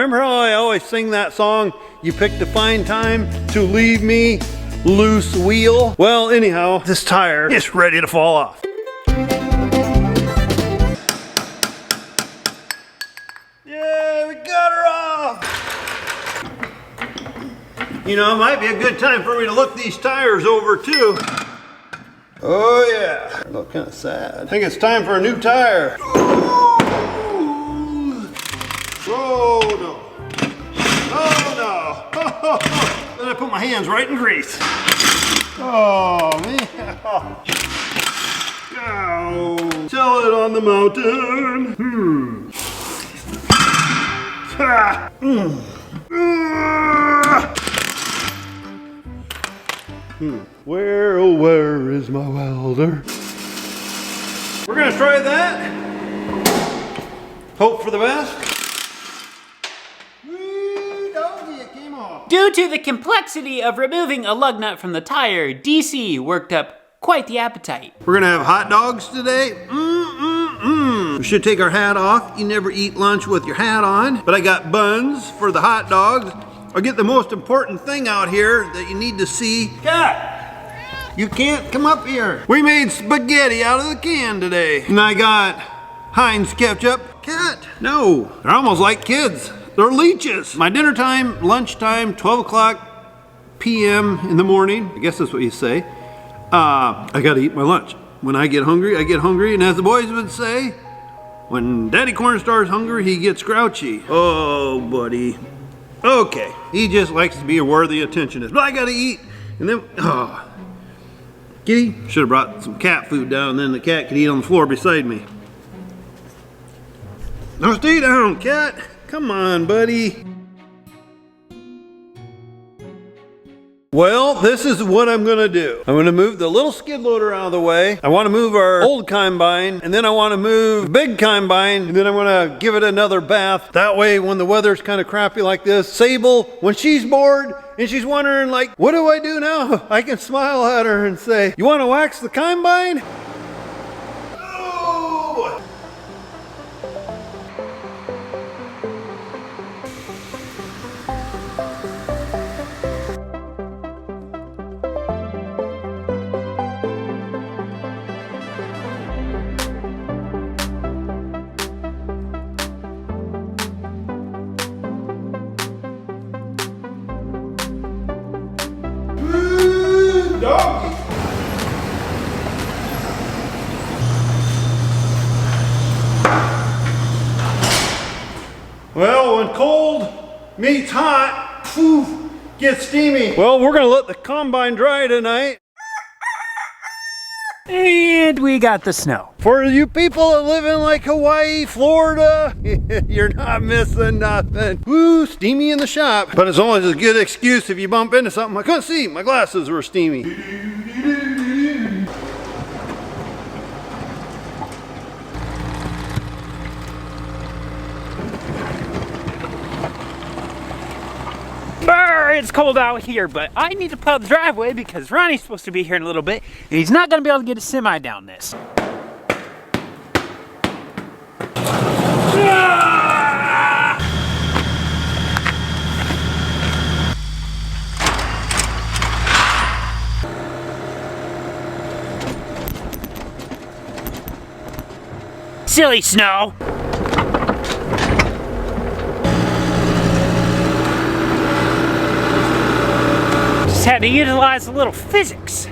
Remember how I always sing that song, you picked a fine time to leave me loose wheel? Well, anyhow, this tire is ready to fall off. Yeah, we got her off. You know, it might be a good time for me to look these tires over too. Oh yeah, they look kind of sad. I think it's time for a new tire. Oh no. Oh no. Then I put my hands right in grease. Oh man. Oh. Tell it on the mountain. Ah. Where, oh where is my welder? We're gonna try that. Hope for the best. Woo, doggy, it came off. Due to the complexity of removing a lug nut from the tire, DC worked up quite the appetite. We're gonna have hot dogs today. We should take our hat off. You never eat lunch with your hat on. But I got buns for the hot dogs. I'll get the most important thing out here that you need to see. Cat, you can't come up here. We made spaghetti out of the can today. And I got Heinz ketchup. Cat, no, they're almost like kids. They're leeches. My dinner time, lunchtime, 12 o'clock p.m. in the morning. I guess that's what you say. I gotta eat my lunch. When I get hungry, I get hungry. And as the boys would say, when Daddy Cornstar's hungry, he gets grouchy. Oh, buddy. Okay, he just likes to be a worthy attentionist. But I gotta eat, and then, Kitty, should have brought some cat food down, and then the cat could eat on the floor beside me. No, stay down, cat. Come on, buddy. Well, this is what I'm gonna do. I'm gonna move the little skid loader out of the way. I wanna move our old combine, and then I wanna move the big combine, and then I'm gonna give it another bath. That way, when the weather's kind of crappy like this, Sable, when she's bored and she's wondering like, what do I do now? I can smile at her and say, you wanna wax the combine? Oh! Doggy. Well, when cold meets hot, poof, gets steamy. Well, we're gonna let the combine dry tonight. And we got the snow. For you people that live in like Hawaii, Florida, you're not missing nothing. Woo, steamy in the shop. But it's always a good excuse if you bump into something. I couldn't see, my glasses were steamy. Brr, it's cold out here, but I need to plow the driveway because Ronnie's supposed to be here in a little bit, and he's not gonna be able to get a semi down this. Silly snow! Just had to utilize a little physics.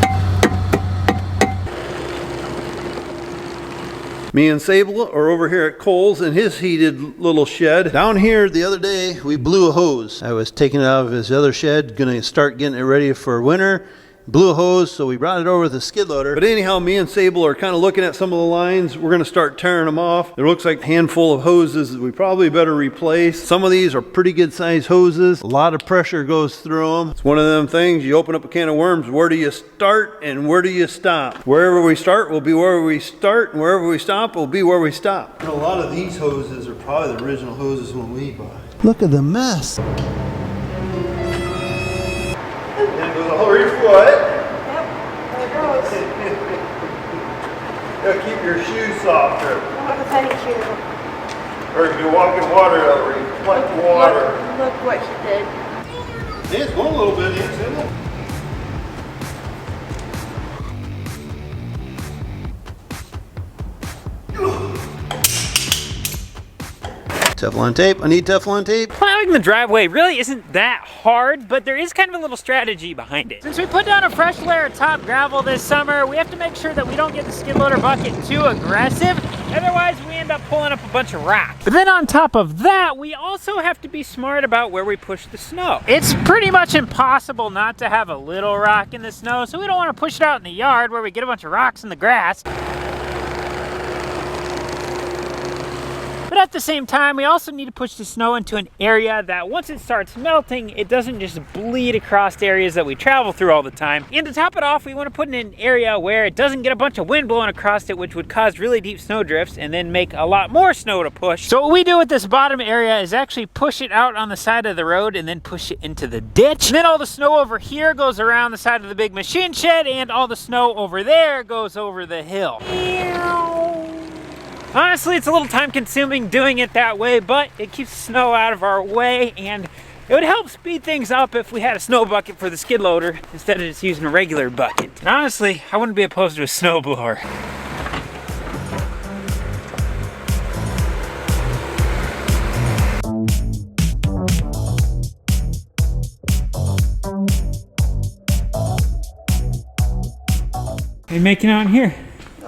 Me and Sable are over here at Cole's in his heated little shed. Down here the other day, we blew a hose. I was taking it out of his other shed, gonna start getting it ready for winter. Blew a hose, so we brought it over with a skid loader. But anyhow, me and Sable are kind of looking at some of the lines. We're gonna start tearing them off. There looks like a handful of hoses that we probably better replace. Some of these are pretty good sized hoses. A lot of pressure goes through them. It's one of them things, you open up a can of worms, where do you start and where do you stop? Wherever we start will be where we start, and wherever we stop will be where we stop. And a lot of these hoses are probably the original hoses when we bought. Look at the mess. And goes all over your foot. Yep, there it goes. Gotta keep your shoes softer. I have a tiny shoe. Or if you walk in water, that'll like water. Look what she did. It's going a little bit, isn't it? Teflon tape. I need Teflon tape. Plowing the driveway really isn't that hard, but there is kind of a little strategy behind it. Since we put down a fresh layer of top gravel this summer, we have to make sure that we don't get the skid loader bucket too aggressive. Otherwise, we end up pulling up a bunch of rocks. But then on top of that, we also have to be smart about where we push the snow. It's pretty much impossible not to have a little rock in the snow, so we don't want to push it out in the yard where we get a bunch of rocks in the grass. But at the same time, we also need to push the snow into an area that once it starts melting, it doesn't just bleed across areas that we travel through all the time. And to top it off, we want to put it in an area where it doesn't get a bunch of wind blowing across it, which would cause really deep snow drifts and then make a lot more snow to push. So what we do with this bottom area is actually push it out on the side of the road and then push it into the ditch. And then all the snow over here goes around the side of the big machine shed, and all the snow over there goes over the hill. Honestly, it's a little time consuming doing it that way, but it keeps snow out of our way, and it would help speed things up if we had a snow bucket for the skid loader instead of just using a regular bucket. And honestly, I wouldn't be opposed to a snow blower. What are you making out here?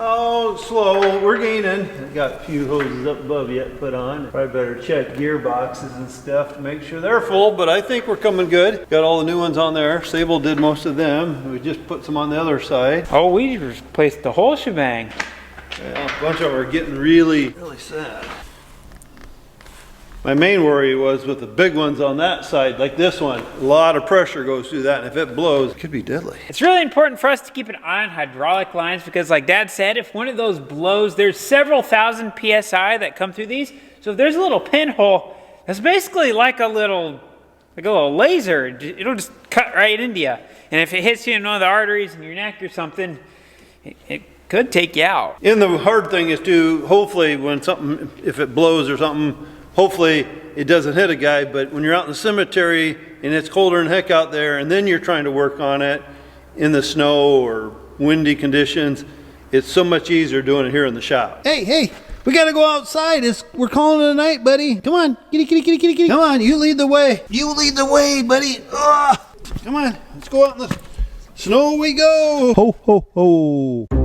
Oh, slow. We're gaining. I've got a few hoses up above yet put on. Probably better check gearboxes and stuff to make sure they're full, but I think we're coming good. Got all the new ones on there. Sable did most of them. We just put some on the other side. Oh, we replaced the whole shebang. Yeah, a bunch of them are getting really sad. My main worry was with the big ones on that side, like this one, a lot of pressure goes through that, and if it blows, it could be deadly. It's really important for us to keep an eye on hydraulic lines because, like Dad said, if one of those blows, there's several thousand PSI that come through these. So if there's a little pinhole, that's basically like a little laser. It'll just cut right into you. And if it hits you in one of the arteries in your neck or something, it could take you out. And the hard thing is to, hopefully when something, if it blows or something, hopefully it doesn't hit a guy, but when you're out in the cemetery and it's colder than heck out there and then you're trying to work on it in the snow or windy conditions, it's so much easier doing it here in the shop. Hey, we gotta go outside. We're calling it a night, buddy. Come on, kitty. Come on, you lead the way. You lead the way, buddy. Ugh. Come on, let's go out in the snow we go. Ho, ho, ho.